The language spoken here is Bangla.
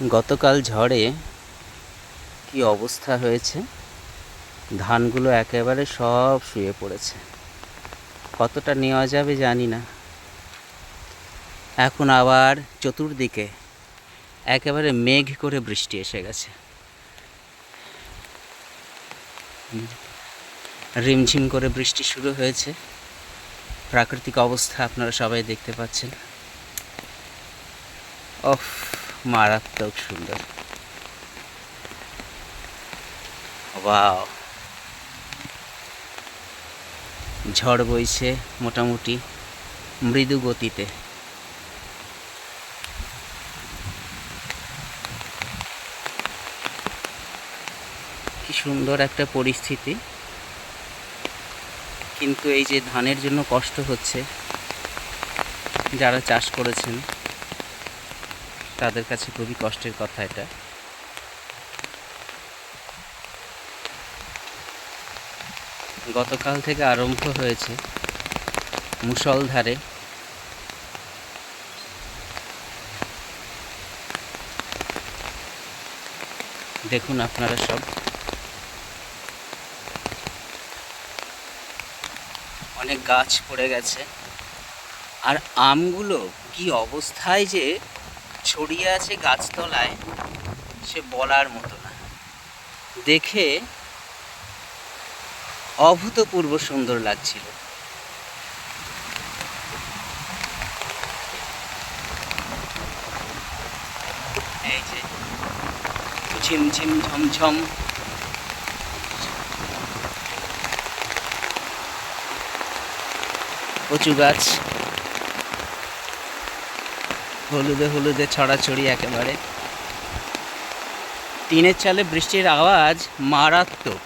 গতকাল ঝড়ে কি অবস্থা হয়েছে, ধানগুলো একেবারে সব শুয়ে পড়েছে। কতটা নেওয়া যাবে জানি না। এখন আবার চতুর্দিকে একেবারে মেঘ করে বৃষ্টি এসে গেছে। রিমঝিম করে বৃষ্টি শুরু হয়েছে। প্রাকৃতিক অবস্থা আপনারা সবাই দেখতে পাচ্ছেন। ওফ, মারাত্মক সুন্দর। ওয়াও, ঝড় বইছে মোটামুটি মৃদু গতিতে। কি সুন্দর একটা পরিস্থিতি, কিন্তু এই যে ধানের জন্য কষ্ট হচ্ছে, যারা চাষ করেছেন তাদের কাছে খুবই কষ্টের কথা এটা। গতকাল থেকে আরম্ভ হয়েছে মুষলধারে। দেখুন আপনারা সব, অনেক গাছ পড়ে গেছে। আর আমগুলো কি অবস্থায় যে ছড়িয়ে আছে গাছতলায়, সে বলার মতো না। দেখে অভূতপূর্ব সুন্দর লাগছিল। এই যে ঝিমঝিম ঝমঝম কচু গাছ, হলুদে হলুদে ছড়াছড়ি একেবারে। টিনের চালে বৃষ্টির আওয়াজ মারাত্মক।